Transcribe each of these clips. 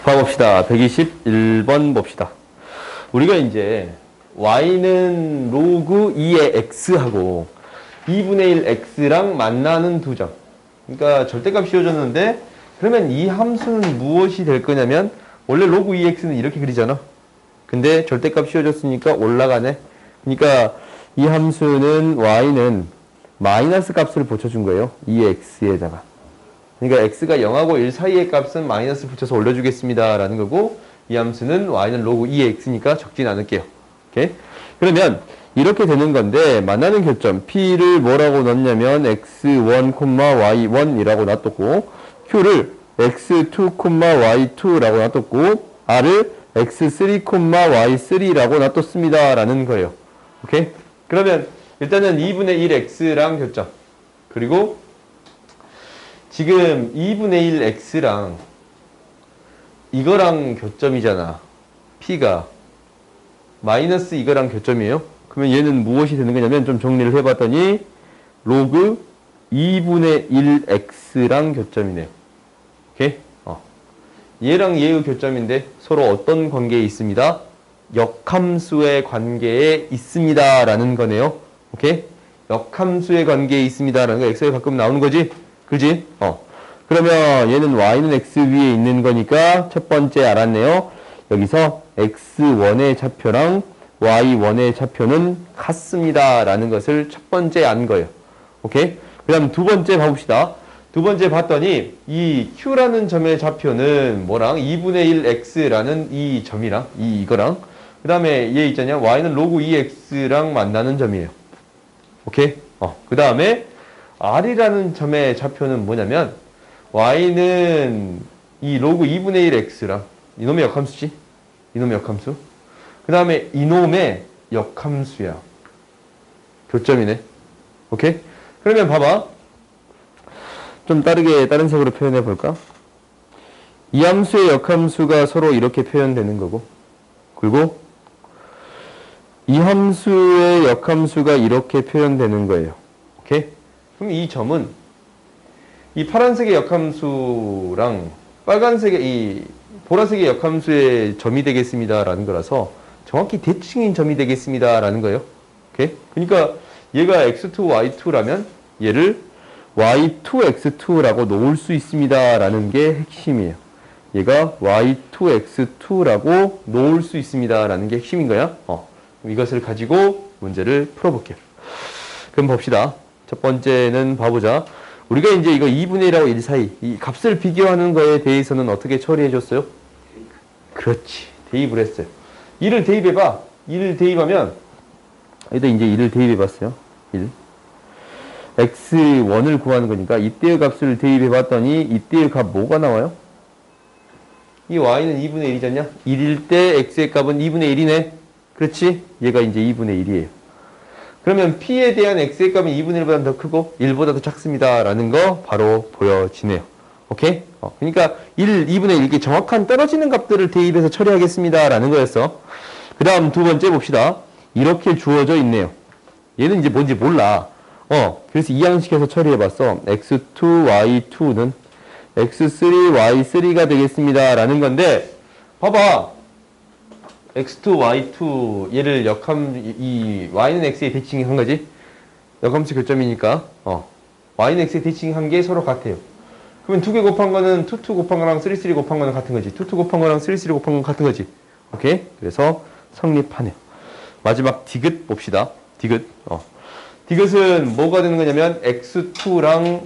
봐봅시다. 121번 봅시다. 우리가 이제 y는 로그 2의 x하고 2분의 1 x랑 만나는 두 점. 그러니까 절대값 씌워줬는데 그러면 이 함수는 무엇이 될 거냐면 원래 로그 2x는 이렇게 그리잖아. 근데 절대값 씌워줬으니까 올라가네. 그러니까 이 함수는 y는 마이너스 값을 붙여준 거예요. 2x에다가. 그러니까 x가 0하고 1 사이의 값은 마이너스 붙여서 올려주겠습니다 라는 거고, 이 함수는 y는 로그 2의 x니까 적진 않을게요. 오케이? 그러면 이렇게 되는 건데, 만나는 교점 p를 뭐라고 넣냐면 x1, y1이라고 놔뒀고, q를 x2, y2라고 놔뒀고, r을 x3, y3라고 놔뒀습니다 라는 거예요. 오케이? 그러면 일단은 2분의 1x랑 교점, 그리고 지금 2분의 1 x랑 이거랑 교점이잖아. p가 마이너스 이거랑 교점이에요. 그러면 얘는 무엇이 되는 거냐면, 좀 정리를 해봤더니 로그 2분의 1 x랑 교점이네요. 오케이? 얘랑 얘의 교점인데 서로 어떤 관계에 있습니다? 역함수의 관계에 있습니다 라는 거네요. 오케이? 역함수의 관계에 있습니다 라는 거 엑셀에 가끔 나오는 거지? 그지? 그러면 얘는 y는 x 위에 있는 거니까 첫 번째 알았네요. 여기서 x1의 좌표랑 y1의 좌표는 같습니다 라는 것을 첫 번째 안 거예요. 오케이? 그 다음 두 번째 봐봅시다. 두 번째 봤더니 이 q라는 점의 좌표는 뭐랑 2분의 1 x라는 이 점이랑 이거랑, 그 다음에 얘 있잖냐, y는 로그 2x랑 만나는 점이에요. 오케이? 그 다음에 r이라는 점의 좌표는 뭐냐면 y는 이 로그 2분의 1 x랑 이놈의 역함수지? 이놈의 역함수. 그 다음에 이놈의 역함수야. 교점이네. 오케이? 그러면 봐봐. 좀 다른 색으로 표현해 볼까? 이 함수의 역함수가 서로 이렇게 표현되는 거고, 그리고 이 함수의 역함수가 이렇게 표현되는 거예요. 오케이? 그럼 이 점은 이 파란색의 역함수랑 빨간색의 이 보라색의 역함수의 점이 되겠습니다 라는 거라서 정확히 대칭인 점이 되겠습니다 라는 거예요. 오케이? 그러니까 얘가 x2, y2라면 얘를 y2, x2라고 놓을 수 있습니다 라는 게 핵심이에요. 얘가 y2, x2라고 놓을 수 있습니다 라는 게 핵심인 거야. 이것을 가지고 문제를 풀어볼게요. 그럼 봅시다. 첫 번째는 봐보자. 우리가 이제 이거 2분의 1하고 1 사이 이 값을 비교하는 거에 대해서는 어떻게 처리해 줬어요? 그렇지. 대입을 했어요. 1을 대입해봐. 1을 대입하면 여기다 이제 1을 대입해봤어요. 1. x1을 구하는 거니까 이때의 값을 대입해봤더니 이때의 값 뭐가 나와요? 이 y는 2분의 1이잖냐? 1일 때 x의 값은 2분의 1이네. 그렇지? 얘가 이제 2분의 1이에요. 그러면 p에 대한 x의 값은 2분의 1보다 더 크고 1보다 더 작습니다 라는 거 바로 보여지네요. 오케이? 그러니까 2분의 1, 이게 정확한 떨어지는 값들을 대입해서 처리하겠습니다 라는 거였어. 그 다음 두 번째 봅시다. 이렇게 주어져 있네요. 얘는 이제 뭔지 몰라. 그래서 이항식해서 처리해봤어. x2, y2는 x3, y3가 되겠습니다 라는 건데, 봐봐. x2, y2 얘를 이 y는 x에 대칭한 거지. 역함수 교점이니까 y는 x에 대칭한 게 서로 같아요. 그러면 2개 곱한 거는 2, 2 곱한 거랑 3, 3 곱한 거는 같은 거지. 2, 2 곱한 거랑 3, 3 곱한 건 같은 거지. 오케이? 그래서 성립하네요. 마지막 디귿 봅시다. 디귿. 디귿은 뭐가 되는 거냐면 x2랑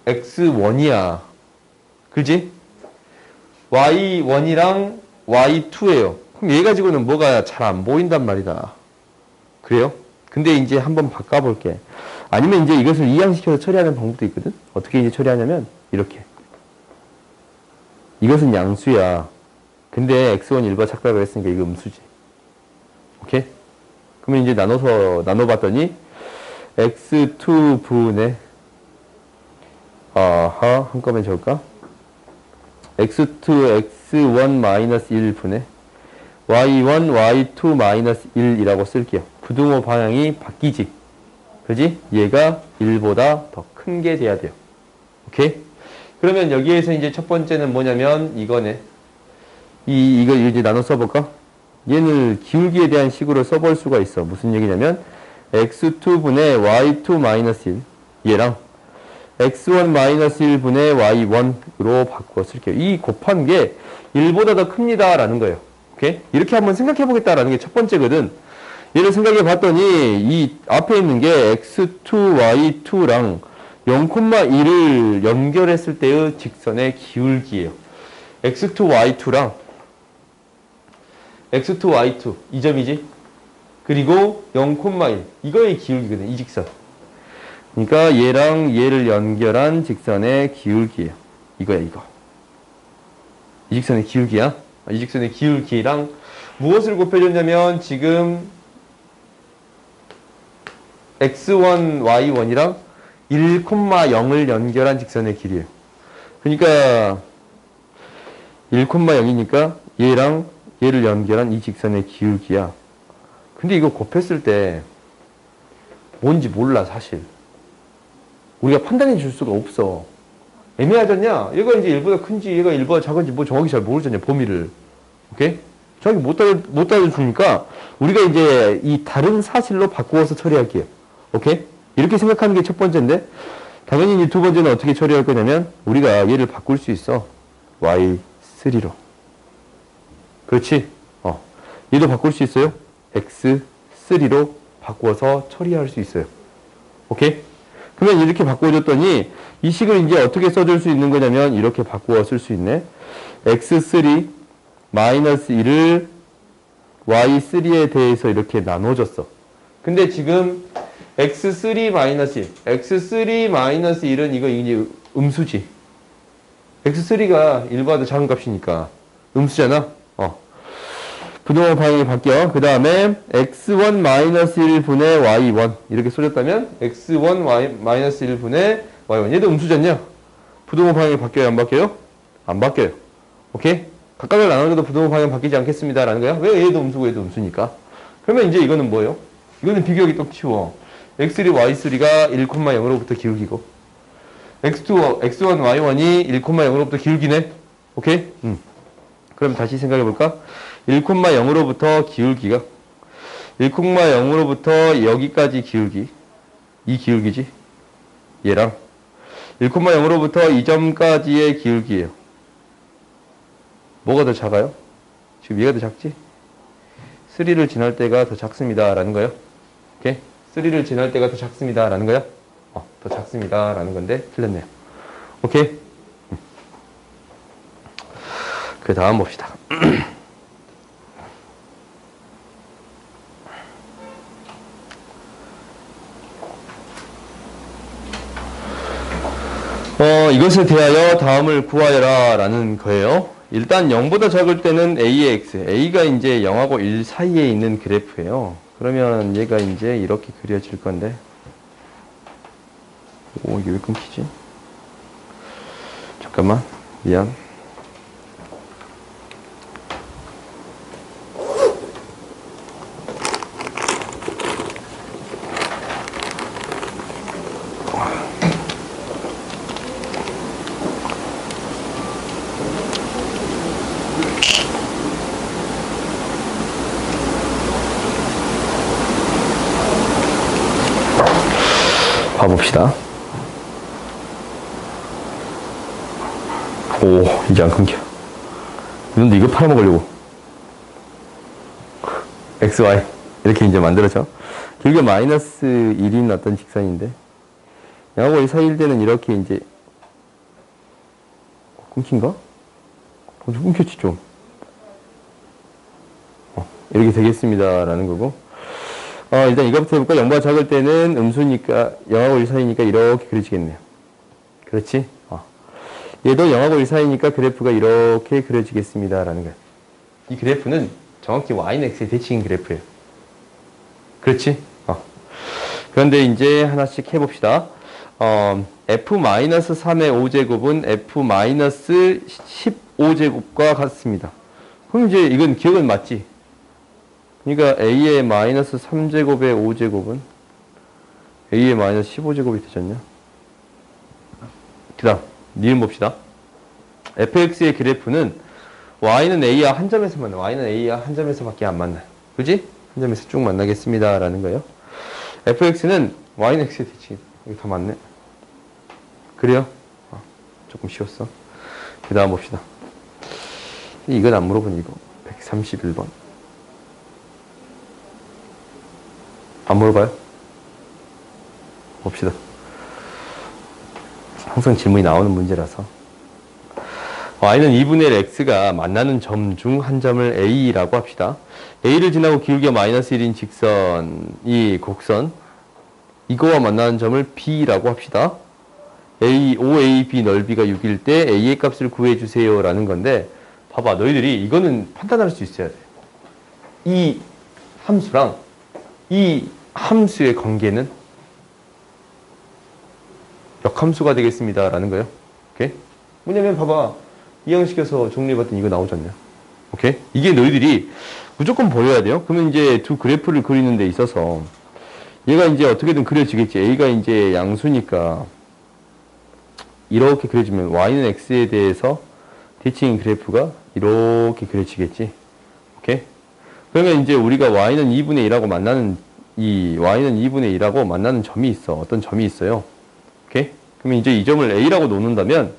x1이야. 그지? y1이랑 y2예요. 그럼 얘 가지고는 뭐가 잘 안 보인단 말이다. 그래요? 근데 이제 한번 바꿔볼게. 아니면 이제 이것을 이항시켜서 처리하는 방법도 있거든? 어떻게 이제 처리하냐면, 이렇게. 이것은 양수야. 근데 x1 1번 착각을 했으니까 이거 음수지. 오케이? 그러면 이제 나눠봤더니, x2분의, 한꺼번에 적을까? x2, x1 1분의 y1, y2 1이라고 쓸게요. 부등호 방향이 바뀌지. 그지? 얘가 1보다 더 큰 게 돼야 돼요. 오케이? 그러면 여기에서 이제 첫 번째는 뭐냐면 이거네. 이거 이제 나눠 써볼까? 얘는 기울기에 대한 식으로 써볼 수가 있어. 무슨 얘기냐면 x2분의 y2-1 얘랑 x1-1분의 y1으로 바꾸어 쓸게요. 이 곱한 게 1보다 더 큽니다 라는 거예요. 오케이? 이렇게 한번 생각해 보겠다라는 게 첫 번째거든. 얘를 생각해 봤더니 이 앞에 있는 게 x2, y2랑 0,1을 연결했을 때의 직선의 기울기예요. x2, y2랑 x2, y2 이 점이지. 그리고 0,1 이거의 기울기거든. 이 직선. 그러니까 얘랑 얘를 연결한 직선의 기울기예요. 이거야 이거. 이 직선의 기울기야. 이 직선의 기울기랑 무엇을 곱해줬냐면 지금 x1, y1이랑 1,0을 연결한 직선의 길이에요. 그러니까 1,0이니까 얘랑 얘를 연결한 이 직선의 기울기야. 근데 이거 곱했을 때 뭔지 몰라 사실. 우리가 판단해 줄 수가 없어. 애매하잖냐? 얘가 이제 1보다 큰지 얘가 1보다 작은지 뭐 정확히 잘 모르잖냐 범위를. 오케이? 정확히 못 따져주니까 우리가 이제 이 다른 사실로 바꾸어서 처리할게요. 오케이? 이렇게 생각하는 게 첫 번째인데 당연히 이 두 번째는 어떻게 처리할 거냐면 우리가 얘를 바꿀 수 있어. y3로. 그렇지? 얘도 바꿀 수 있어요. x3로 바꾸어서 처리할 수 있어요. 오케이? 그러면 이렇게 바꿔줬더니 이 식을 이제 어떻게 써줄 수 있는 거냐면 이렇게 바꾸어 쓸 수 있네. x3 마이너스 1을 y3에 대해서 이렇게 나눠줬어. 근데 지금 x3 마이너스 1, x3 마이너스 1은 이거 이제 음수지. x3가 1보다 작은 값이니까 음수잖아. 부동호 방향이 바뀌어. 그 다음에 x1 마이너스 1분의 y1 이렇게 써줬다면 x1 마이너스 1분의 y1 얘도 음수잖냐? 부동호 방향이 바뀌어요? 안 바뀌어요? 안 바뀌어요. 오케이? 각각을 나눠줘도 부동호 방향 바뀌지 않겠습니다 라는 거야. 왜 얘도 음수고 얘도 음수니까. 그러면 이제 이거는 뭐예요? 이거는 비교하기 딱 쉬워. x3 y3가 1,0으로부터 기울기고 x1 y1이 1,0으로부터 기울기네. 오케이? 그럼 다시 생각해볼까? 1,0으로부터 기울기가 1,0으로부터 여기까지 기울기 이 기울기지 얘랑 1,0으로부터 이 점까지의 기울기예요. 뭐가 더 작아요? 지금 얘가 더 작지? 3를 지날 때가 더 작습니다 라는 거예요. 오케이? 3를 지날 때가 더 작습니다 라는 거야. 더 작습니다 라는 건데 틀렸네요. 오케이? 그 다음 봅시다. 이것에 대하여 다음을 구하여라 라는 거예요. 일단 0보다 작을 때는 a의 x, a가 이제 0하고 1 사이에 있는 그래프예요. 그러면 얘가 이제 이렇게 그려질 건데, 이게 왜 끊기지? 잠깐만, 미안. 봐봅시다. 이제 안 끊겨. 근데 이거 팔아먹으려고. XY. 이렇게 이제 만들어져. 길게 마이너스 1인 어떤 직선인데. 양하고 1 사이일 때는 이렇게 이제. 끊긴가? 좀 끊겼지, 좀. 이렇게 되겠습니다. 라는 거고. 일단 이거부터 해볼까? 0보다 작을 때는 음수니까 0하고 1 사이니까 이렇게 그려지겠네요. 그렇지? 얘도 0하고 1 사이니까 그래프가 이렇게 그려지겠습니다 라는 거예요. 이 그래프는 정확히 y는 x의 대칭인 그래프예요. 그렇지? 그런데 이제 하나씩 해봅시다. f-3의 5제곱은 f-15제곱과 같습니다. 그럼 이제 이건 기억은 맞지? 그러니까 a의 마이너스 3제곱의 5제곱은 a의 마이너스 15제곱이 되잖냐? 그 다음 니은 봅시다. fx의 그래프는 y는 a와 한 점에서 만나요. y는 a와 한 점에서밖에 안 만나요. 그지? 한 점에서 쭉 만나겠습니다. 라는 거예요. fx는 y는 x의 대칭이다. 이거 다 맞네. 그래요? 조금 쉬웠어. 그 다음 봅시다. 이건 안 물어보니 이거 131번 안 물어봐요? 봅시다. 항상 질문이 나오는 문제라서 y는 2분의 1 x가 만나는 점 중 한 점을 a라고 합시다. a를 지나고 기울기가 마이너스 1인 직선 이 곡선 이거와 만나는 점을 b라고 합시다. OAB 넓이가 6일 때 a의 값을 구해주세요 라는 건데 봐봐 너희들이 이거는 판단할 수 있어야 돼. 이 함수랑 이 함수의 관계는 역함수가 되겠습니다 라는 거예요. 오케이? 뭐냐면 봐봐 이 형식에서 정리해봤더니 이거 나오지 않냐. 오케이? 이게 너희들이 무조건 보여야 돼요. 그러면 이제 두 그래프를 그리는 데 있어서 얘가 이제 어떻게든 그려지겠지. a가 이제 양수니까 이렇게 그려지면 y는 x에 대해서 대칭인 그래프가 이렇게 그려지겠지. 오케이? 그러면 이제 우리가 y는 2분의 1하고 만나는 y는 2분의 1하고 만나는 점이 있어. 어떤 점이 있어요. 오케이? 그러면 이제 이 점을 a라고 놓는다면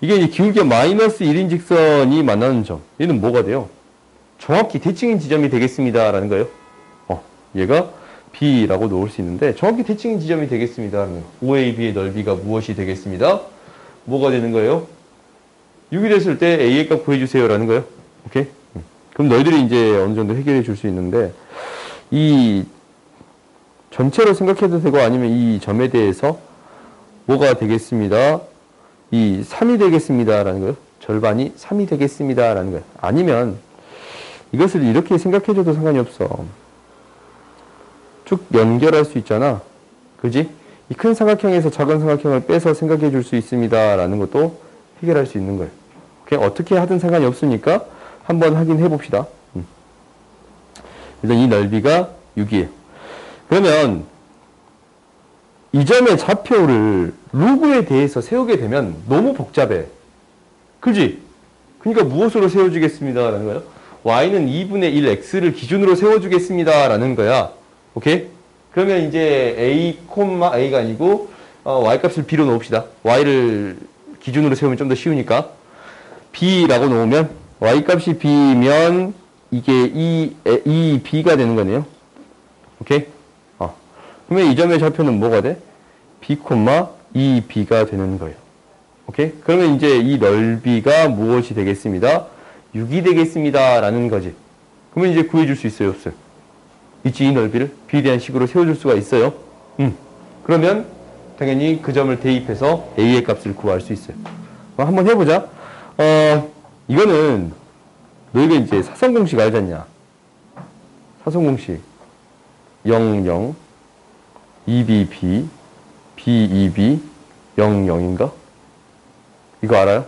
이게 이제 기울기가 마이너스 1인 직선이 만나는 점. 얘는 뭐가 돼요? 정확히 대칭인 지점이 되겠습니다. 라는 거예요. 얘가 b라고 놓을 수 있는데 정확히 대칭인 지점이 되겠습니다. 라는 거예요. OAB의 넓이가 무엇이 되겠습니다. 뭐가 되는 거예요? 6이 됐을 때 a의 값 구해주세요. 라는 거예요. 오케이? 그럼 너희들이 이제 어느 정도 해결해 줄 수 있는데 이 전체로 생각해도 되고 아니면 이 점에 대해서 뭐가 되겠습니다. 이 3이 되겠습니다. 라는 거예요. 절반이 3이 되겠습니다. 라는 거예요. 아니면 이것을 이렇게 생각해줘도 상관이 없어. 쭉 연결할 수 있잖아. 그지? 이 큰 삼각형에서 작은 삼각형을 빼서 생각해 줄 수 있습니다. 라는 것도 해결할 수 있는 거예요. 오케이? 어떻게 하든 상관이 없으니까 한번 확인해 봅시다. 일단 이 넓이가 6이에요. 그러면 이 점의 좌표를 로그에 대해서 세우게 되면 너무 복잡해. 그지? 그러니까 무엇으로 세워주겠습니다. 라는 거예요. y는 2분의 1 x를 기준으로 세워주겠습니다. 라는 거야. 오케이? 그러면 이제 a가 아니고 y값을 b로 놓읍시다. y를 기준으로 세우면 좀 더 쉬우니까 b라고 놓으면 y값이 b면 이게 이 b가 되는 거네요. 오케이? 그러면 이 점의 좌표는 뭐가 돼? b, 2b가 되는 거예요. 오케이? 그러면 이제 이 넓이가 무엇이 되겠습니다? 6이 되겠습니다. 라는 거지. 그러면 이제 구해줄 수 있어요? 없어요? 있지, 이 넓이를 b에 대한 식으로 세워줄 수가 있어요. 그러면 당연히 그 점을 대입해서 a의 값을 구할 수 있어요. 한번 해보자. 이거는 너희가 이제 사성공식 알지 않냐? 사성공식 0, 0 2b, b, b, 2b, 0, 0인가? 이거 알아요?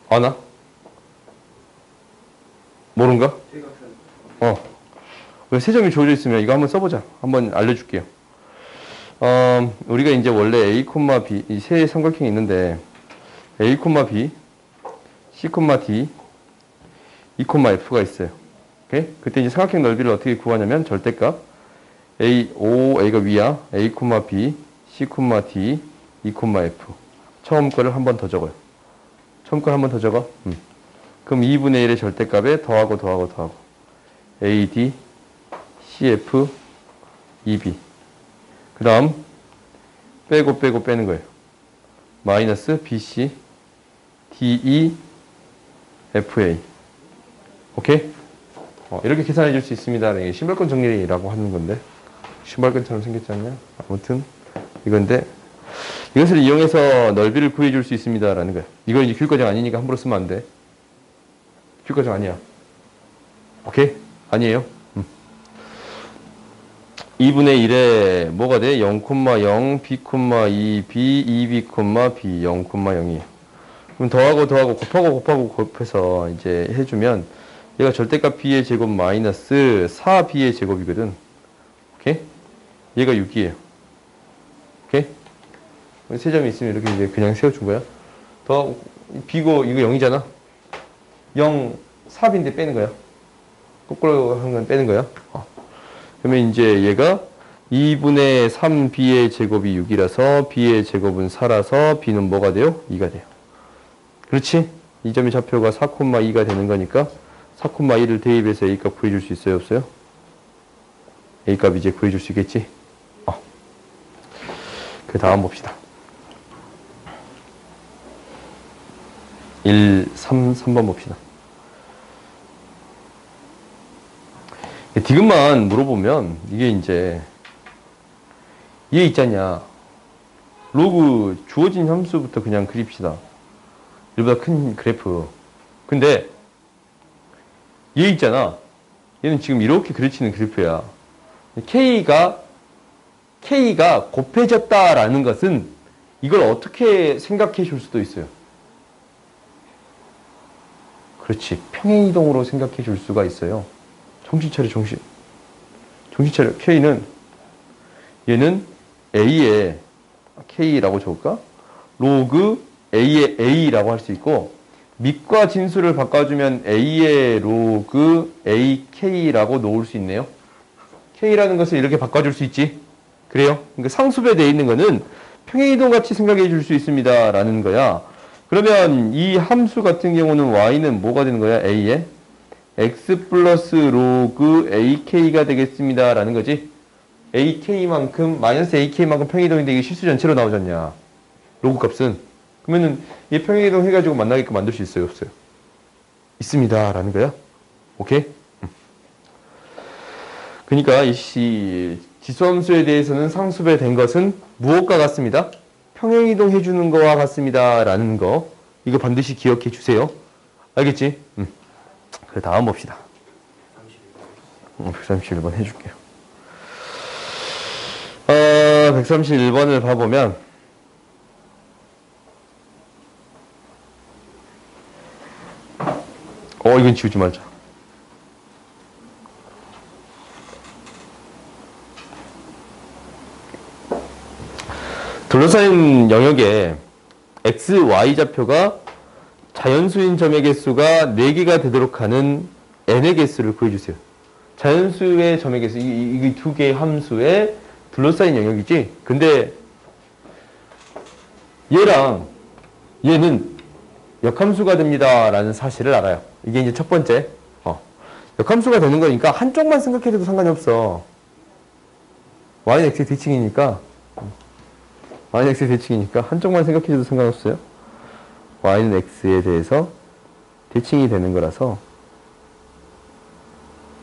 아나? 모른가? 세 점이 주어져 있으면 이거 한번 써보자. 한번 알려줄게요. 우리가 이제 원래 a, b, 이 세 삼각형이 있는데 a, b, c, d, e, f가 있어요. 오케이? 그때 이제 삼각형 넓이를 어떻게 구하냐면 절대값 a가 위야. a, b, c, d, e, f. 처음 거를 한 번 더 적어요. 처음 걸 한 번 더 적어. 그럼 2분의 1의 절대값에 더하고 AD, CF, EB. 그 다음 빼고 빼는 거예요. 마이너스 BC, DE, FA. 오케이? 이렇게 계산해 줄 수 있습니다. 이게 신발끈 정리라고 하는 건데 신발끈처럼 생겼지 않냐? 아무튼 이건데 이것을 이용해서 넓이를 구해 줄 수 있습니다. 라는 거예요. 이건 이제 교육과정 아니니까 함부로 쓰면 안 돼. 교육과정 아니야. 오케이? 아니에요. 2분의 1에 뭐가 돼? 0,0, b, 2, b, 2b, b, 0,0이에요. 그럼 더하고 곱하고 곱해서 이제 해주면 얘가 절대값 b의 제곱 마이너스 4b의 제곱이거든. 오케이? 얘가 6이에요. 오케이? 세 점이 있으면 이렇게 이제 그냥 세워준 거야. 더 B고 이거 0이잖아. 0, 4B인데 빼는 거야. 거꾸로 하는 건 빼는 거야. 그러면 이제 얘가 2분의 3B의 제곱이 6이라서 B의 제곱은 4라서 B는 뭐가 돼요? 2가 돼요. 그렇지? 이 점의 좌표가 4,2가 되는 거니까 4,2를 대입해서 A값 구해줄 수 있어요? 없어요? A값 이제 구해줄 수 있겠지? 그 다음 봅시다. 3번 봅시다. 디귿만 물어보면 이게 이제 얘 있잖냐. 로그 주어진 함수부터 그냥 그립시다. 얘보다 큰 그래프. 근데 얘 있잖아. 얘는 지금 이렇게 그려지는 그래프야. K가 곱해졌다라는 것은 이걸 어떻게 생각해 줄 수도 있어요. 그렇지. 평행이동으로 생각해 줄 수가 있어요. 정신 차려, 정신 차려. 얘는 A의 K라고 적을까? 로그 A의 A라고 할 수 있고, 밑과 진수를 바꿔주면 A의 로그 AK라고 놓을 수 있네요. K라는 것을 이렇게 바꿔줄 수 있지. 그래요? 그러니까 상수배되어 있는 거는 평행이동 같이 생각해 줄 수 있습니다. 라는 거야. 그러면 이 함수 같은 경우는 Y는 뭐가 되는 거야? A의 X 플러스 로그 AK가 되겠습니다. 라는 거지. AK만큼, 마이너스 AK만큼 평행이동인데 이게 실수 전체로 나오잖냐. 로그 값은. 그러면은 이 평행이동 해가지고 만나게끔 만들 수 있어요? 없어요? 있습니다. 라는 거야. 오케이? 그러니까 이 지수함수에 대해서는 상수배된 것은 무엇과 같습니다? 평행이동 해주는 거와 같습니다. 라는 거. 이거 반드시 기억해 주세요. 알겠지? 그 다음 봅시다. 131번 해줄게요. 131번을 봐보면 이건 지우지 말자. 둘러싸인 영역에 x, y 좌표가 자연수인 점의 개수가 4개가 되도록 하는 n의 개수를 구해주세요. 자연수의 점의 개수, 이 두 개의 함수에 둘러싸인 영역이지. 근데 얘랑 얘는 역함수가 됩니다. 라는 사실을 알아요. 이게 이제 첫 번째. 역함수가 되는 거니까 한쪽만 생각해도 상관이 없어. y는 x의 대칭이니까. y는 x의 대칭이니까 한쪽만 생각해도 상관없어요. y는 x에 대해서 대칭이 되는 거라서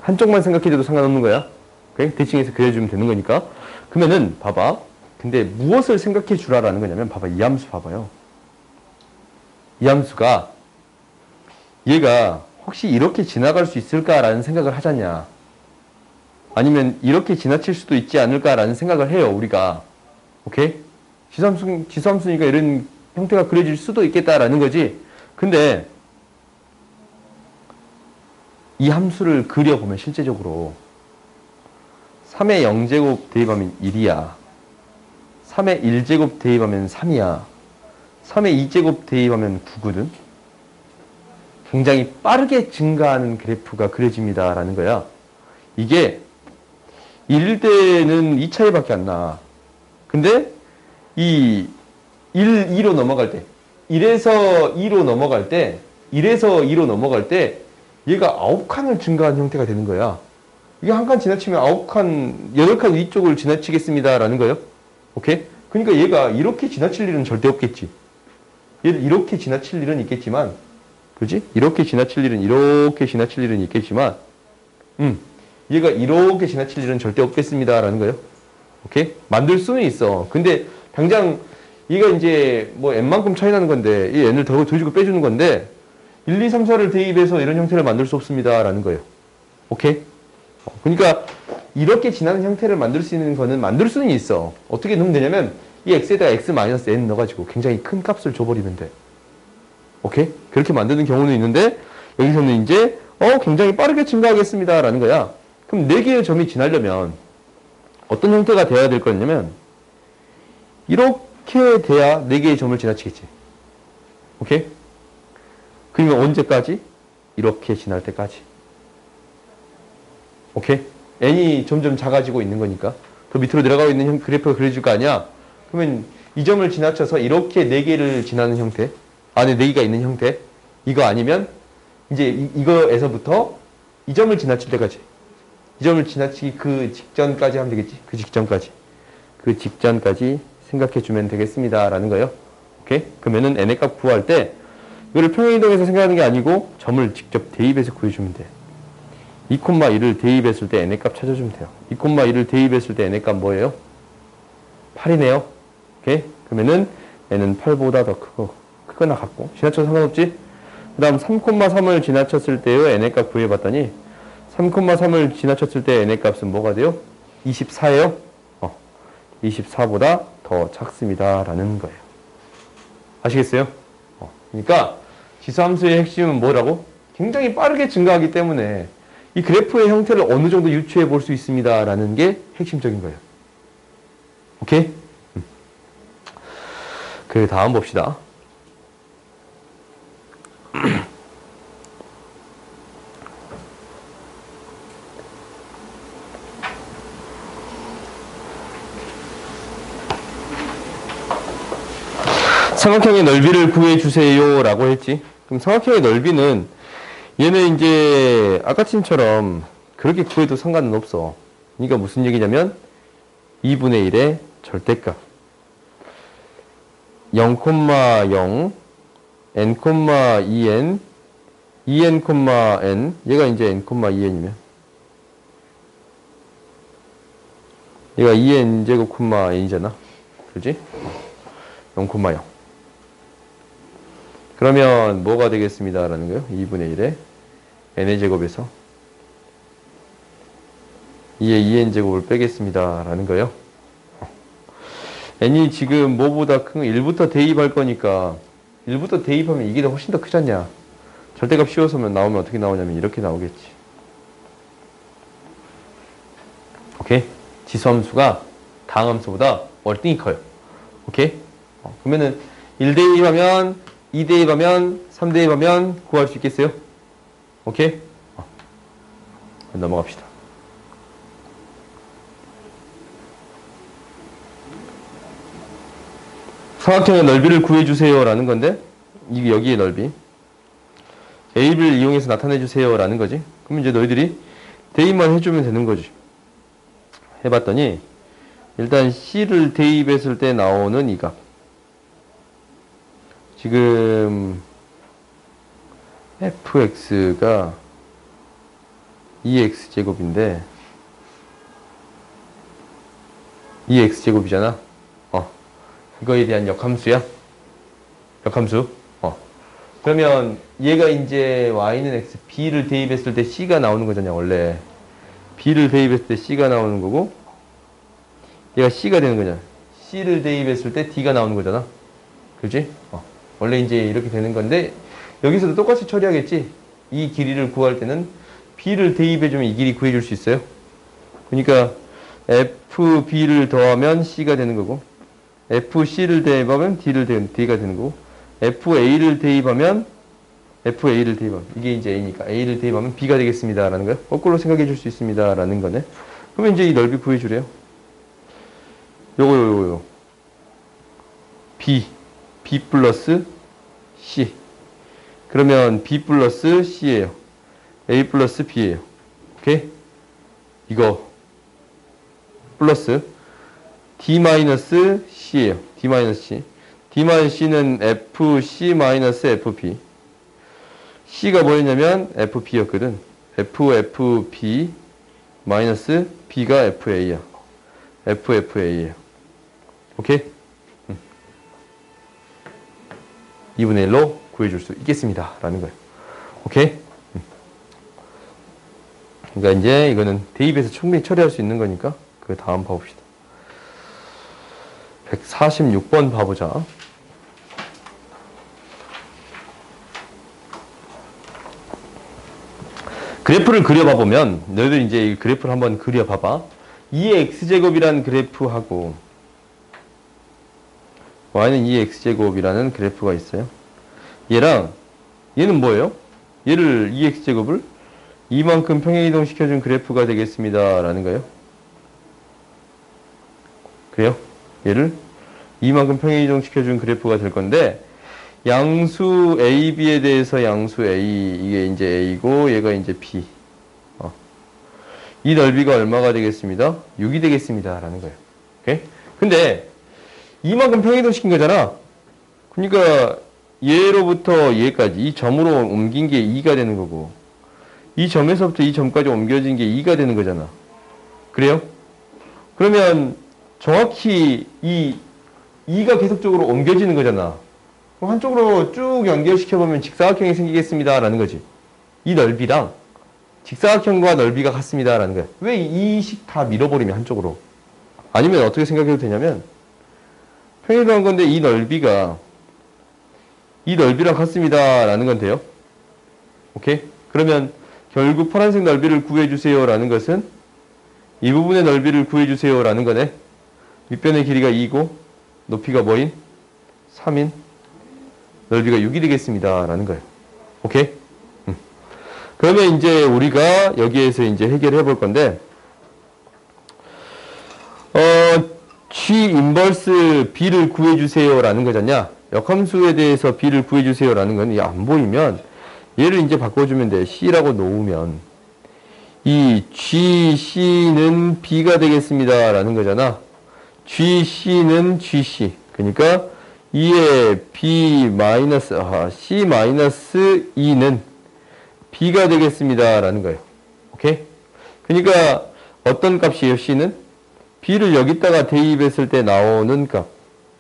한쪽만 생각해도 상관없는 거야. 오케이? 대칭해서 그려주면 되는 거니까. 그러면은 봐봐. 근데 무엇을 생각해 주라라는 거냐면 봐봐. 이 함수 봐봐요. 이 함수가 얘가 혹시 이렇게 지나갈 수 있을까라는 생각을 하잖냐. 아니면 이렇게 지나칠 수도 있지 않을까라는 생각을 해요. 우리가. 오케이? 지수함수니까 이런 형태가 그려질 수도 있겠다라는 거지. 근데 이 함수를 그려보면 실제적으로 3의 0제곱 대입하면 1이야. 3의 1제곱 대입하면 3이야. 3의 2제곱 대입하면 9거든. 굉장히 빠르게 증가하는 그래프가 그려집니다. 라는 거야. 이게 1일 때는 이 차이밖에 안 나. 근데 이 2로 넘어갈 때, 1에서 2로 넘어갈 때, 얘가 9칸을 증가한 형태가 되는 거야. 이게 한 칸 지나치면 9칸, 8칸 위쪽을 지나치겠습니다. 라는 거예요. 오케이? 그러니까 얘가 이렇게 지나칠 일은 절대 없겠지. 얘를 이렇게 지나칠 일은 있겠지만, 그지? 이렇게 지나칠 일은 있겠지만, 얘가 이렇게 지나칠 일은 절대 없겠습니다. 라는 거예요. 오케이? 만들 수는 있어. 근데 당장 얘가 이제 뭐 n만큼 차이 나는 건데, 이 n을 더 주고 빼주는 건데, 1, 2, 3, 4를 대입해서 이런 형태를 만들 수 없습니다. 라는 거예요. 오케이? 그러니까 이렇게 지나는 형태를 만들 수 있는 거는 만들 수는 있어. 어떻게 넣으면 되냐면 이 x에다가 x-n 넣어가지고 굉장히 큰 값을 줘버리면 돼. 오케이? 그렇게 만드는 경우는 있는데 여기서는 이제 굉장히 빠르게 증가하겠습니다. 라는 거야. 그럼 4개의 점이 지나려면 어떤 형태가 되어야 될 거냐면 이렇게 돼야 4개의 점을 지나치겠지. 오케이? 그러니까 언제까지? 이렇게 지날 때까지. 오케이? n이 점점 작아지고 있는 거니까 더 밑으로 내려가고 있는 그래프가 그려질 거 아니야? 그러면 이 점을 지나쳐서 이렇게 4개를 지나는 형태, 안에 4개가 있는 형태, 이거 아니면 이제 이거에서부터 이 점을 지나칠 때까지, 이 점을 지나치기 그 직전까지 하면 되겠지. 그 직전까지. 그 직전까지 생각해 주면 되겠습니다. 라는 거예요. 오케이? 그러면은 n의 값 구할 때 이거를 평행이동해서 생각하는 게 아니고 점을 직접 대입해서 구해주면 돼. 2,1을 대입했을 때 n의 값 찾아주면 돼요. 2,1을 대입했을 때 n의 값 뭐예요? 8이네요. 오케이? 그러면은 n은 8보다 더 크거나 같고 지나쳐도 상관없지? 그 다음 3,3을 지나쳤을 때의 n의 값 구해봤더니 3,3을 지나쳤을 때 n의 값은 뭐가 돼요? 24예요. 24보다 더 작습니다. 라는 거예요. 아시겠어요? 그러니까 지수함수의 핵심은 뭐라고? 굉장히 빠르게 증가하기 때문에 이 그래프의 형태를 어느 정도 유추해 볼 수 있습니다. 라는 게 핵심적인 거예요. 오케이? 그 다음 봅시다. 삼각형의 넓이를 구해주세요 라고 했지. 그럼 삼각형의 넓이는 얘는 이제 아까처럼 그렇게 구해도 상관은 없어. 그러니까 무슨 얘기냐면 2분의 1의 절대값 0,0 n,2n 2n,n 얘가 이제 n,2n이면 얘가 2n 제곱, n이잖아. 그지? 0,0 그러면 뭐가 되겠습니다. 라는 거예요. 2분의 1에 n의 제곱에서 2의 2n 제곱을 빼겠습니다. 라는 거예요. n이 지금 뭐보다 큰 1부터 대입할 거니까 1부터 대입하면 이게 훨씬 더 크잖냐. 절대값 씌워서면 나오면 어떻게 나오냐면 이렇게 나오겠지. 오케이? 지수함수가 다항함수보다 월등히 커요. 오케이? 그러면은 1 대입하면 2 대입하면 3 대입하면 구할 수 있겠어요? 오케이? 넘어갑시다. 삼각형의 넓이를 구해주세요 라는 건데 이게 여기의 넓이 A를 이용해서 나타내주세요 라는 거지. 그럼 이제 너희들이 대입만 해주면 되는 거지. 해봤더니 일단 C를 대입했을 때 나오는 이 값 지금 fx가 2x제곱인데 2x제곱이잖아. 이거에 대한 역함수야. 역함수. 그러면 얘가 이제 y는 x, b를 대입했을 때 c가 나오는 거잖아. 원래 b를 대입했을 때 c가 나오는 거고 얘가 c가 되는 거잖아. c를 대입했을 때 d가 나오는 거잖아. 그지? 원래 이제 이렇게 되는 건데 여기서도 똑같이 처리하겠지. 이 길이를 구할 때는 b를 대입해주면 이 길이 구해줄 수 있어요. 그러니까 fb를 더하면 c가 되는 거고 fc를 대입하면 d가 되는 거고 fa를 대입하면 이게 이제 a니까 a를 대입하면 b가 되겠습니다 라는 거예요. 거꾸로 생각해 줄 수 있습니다 라는 거네. 그러면 이제 이 넓이 구해주래요. 요거 b 플러스 c 그러면 b 플러스 c예요. a 플러스 b예요. 오케이? 이거 플러스 d 마이너스 c예요. d 마이너스 c. d 마이너스 c는 fc 마이너스 fp. c가 뭐였냐면 fp였거든. fp 마이너스 b가 fa야. ffa예요. 오케이? 2분의 1로 구해줄 수 있겠습니다. 라는 거예요. 오케이? 그러니까 이제 이거는 대입해서 충분히 처리할 수 있는 거니까 그 다음 봐봅시다. 146번 봐보자. 그래프를 그려봐보면 너희들 이제 이 그래프를 한번 그려봐봐. 2의 x제곱이라는 그래프하고 y는 2x제곱이라는 그래프가 있어요. 얘는 뭐예요? 얘를 2x제곱을 이만큼 평행이동 시켜준 그래프가 되겠습니다. 라는 거예요. 그래요? 얘를 이만큼 평행이동 시켜준 그래프가 될 건데, 양수 A, B에 대해서 양수 A, 이게 이제 A고, 얘가 이제 B. 이 넓이가 얼마가 되겠습니다? 6이 되겠습니다. 라는 거예요. 오케이? 근데, 이만큼 평행이동 시킨 거잖아. 그러니까, 얘로부터 얘까지, 이 점으로 옮긴 게 2가 되는 거고, 이 점에서부터 이 점까지 옮겨진 게 2가 되는 거잖아. 그래요? 그러면, 정확히 이 2가 계속적으로 옮겨지는 거잖아. 그럼 한쪽으로 쭉 연결시켜보면 직사각형이 생기겠습니다. 라는 거지. 이 넓이랑 직사각형과 넓이가 같습니다. 라는 거야. 왜 이 식 다 밀어버리면 한쪽으로. 아니면 어떻게 생각해도 되냐면, 평행이동한 건데 이 넓이가 이 넓이랑 같습니다. 라는 건 돼요. 오케이? 그러면 결국 파란색 넓이를 구해주세요. 라는 것은 이 부분의 넓이를 구해주세요. 라는 거네. 밑변의 길이가 2고 높이가 뭐인? 3인 넓이가 6이 되겠습니다. 라는 거예요. 오케이? 그러면 이제 우리가 여기에서 이제 해결해 볼 건데, G 인버스 B를 구해주세요. 라는 거잖냐? 역함수에 대해서 B를 구해주세요. 라는 건 안 보이면 얘를 이제 바꿔주면 돼. C라고 놓으면 이 GC는 B가 되겠습니다. 라는 거잖아. GC는 GC. 그러니까 2의 B 마이너스, C 마이너스 2는 B가 되겠습니다. 라는 거예요. 오케이? 그러니까 어떤 값이에요, C는? B를 여기다가 대입했을 때 나오는 값.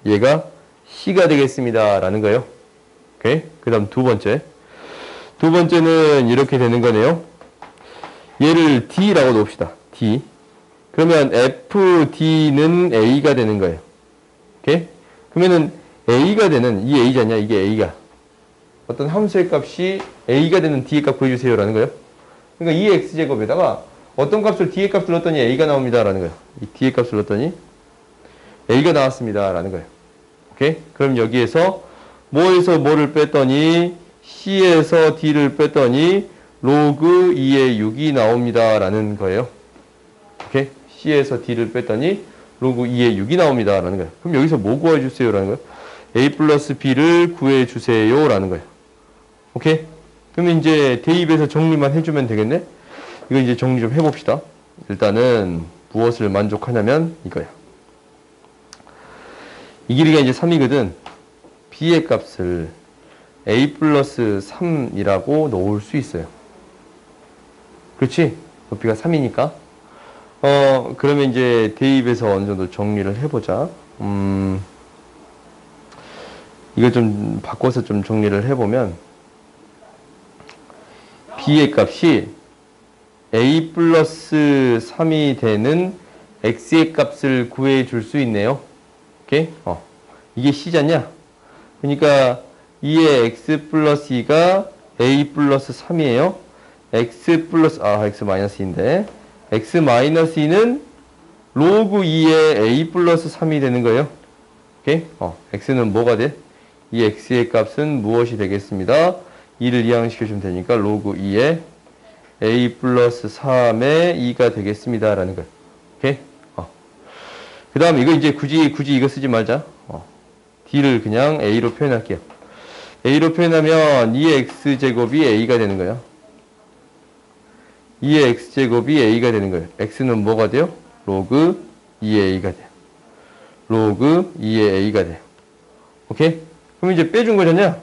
얘가 C가 되겠습니다. 라는 거예요. 오케이? 그 다음 두 번째. 두 번째는 이렇게 되는 거네요. 얘를 D라고 놓읍시다. D. 그러면 FD는 A가 되는 거예요. 오케이? 그러면은 A가 되는, 이 A잖냐? 이게 A가. 어떤 함수의 값이 A가 되는 D의 값 구해주세요. 라는 거예요. 그러니까 이 X제곱에다가 어떤 값을 D의 값을 넣었더니 A가 나옵니다. 라는 거예요. 이 D의 값을 넣었더니 A가 나왔습니다. 라는 거예요. 오케이? 그럼 여기에서 뭐에서 뭐를 뺐더니 C에서 D를 뺐더니 로그 2의 6이 나옵니다. 라는 거예요. 오케이? C에서 D를 뺐더니 로그 2의 6이 나옵니다. 라는 거예요. 그럼 여기서 뭐 구해주세요? 라는 거예요. A 플러스 B를 구해주세요. 라는 거예요. 오케이? 그러면 이제 대입해서 정리만 해주면 되겠네? 이거 이제 정리 좀 해봅시다. 일단은 무엇을 만족하냐면 이거야. 이 길이가 이제 3이거든. B의 값을 A 플러스 3이라고 놓을 수 있어요. 그렇지? 높이가 3이니까. 그러면 이제 대입해서 어느 정도 정리를 해보자. 이거 좀 바꿔서 좀 정리를 해보면, B의 값이 A 플러스 3이 되는 X의 값을 구해줄 수 있네요. 오케이? 이게 C잖냐? 그러니까 2의 X 플러스 2가 A 플러스 3이에요. X 플러스, X 마이너스 2인데, X 마이너스 2는 로그 2의 A 플러스 3이 되는 거예요. 오케이? X는 뭐가 돼? 이 X의 값은 무엇이 되겠습니다? 2를 이항시켜주면 되니까 로그 2의 A 플러스 3의 2가 되겠습니다. 라는 거예요. 오케이? 그 다음 이거 이제 굳이 이거 쓰지 말자. D를 그냥 A로 표현할게요. A로 표현하면 2의 X제곱이 A가 되는 거예요. 2의 X제곱이 A가 되는 거예요. X는 뭐가 돼요? 로그 2의 A가 돼요. 로그 2의 A가 돼요. 오케이? 그럼 이제 빼준 거잖냐?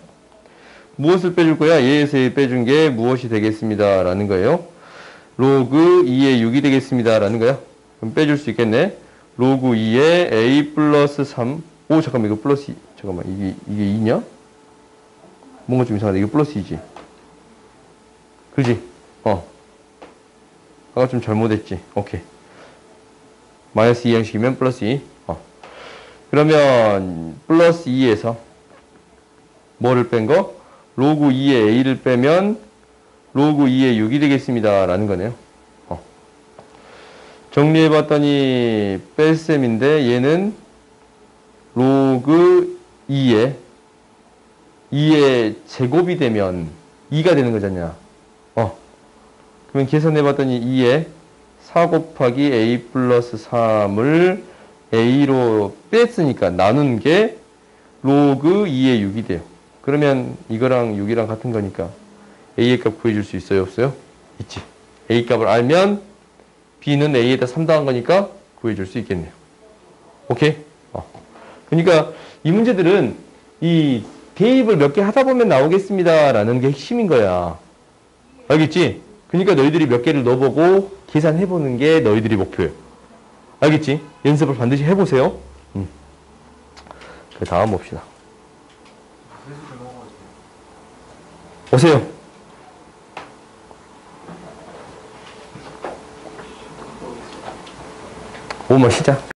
무엇을 빼줄 거야? 얘에서 빼준 게 무엇이 되겠습니다. 라는 거예요. 로그 2의 6이 되겠습니다. 라는 거야. 그럼 빼줄 수 있겠네. 로그 2의 A 플러스 3. 오, 잠깐만, 이거 플러스 2. 잠깐만, 이게 2냐? 뭔가 좀 이상하다. 이거 플러스 2지. 그지? 아까 좀 잘못했지. 오케이. 마이너스 2 형식이면 플러스 2. 그러면, 플러스 2에서 뭐를 뺀 거? 로그 2의 A를 빼면, 로그 2의 6이 되겠습니다. 라는 거네요. 정리해봤더니, 뺄셈인데, 얘는 로그 2의 제곱이 되면 2가 되는 거잖냐. 그러면 계산해봤더니 2에 4 곱하기 a 플러스 3을 a로 뺐으니까 나눈 게 로그 2의 6이 돼요. 그러면 이거랑 6이랑 같은 거니까 a의 값 구해줄 수 있어요? 없어요? 있지. a 값을 알면 b는 a에다 3 더한 거니까 구해줄 수 있겠네요. 오케이? 그러니까 이 문제들은 이 대입을 몇 개 하다 보면 나오겠습니다 라는 게 핵심인 거야. 알겠지? 그러니까 너희들이 몇 개를 넣어보고 계산해보는 게 너희들이 목표예요. 알겠지? 연습을 반드시 해보세요. 그 다음 봅시다. 오세요. 5번 시작.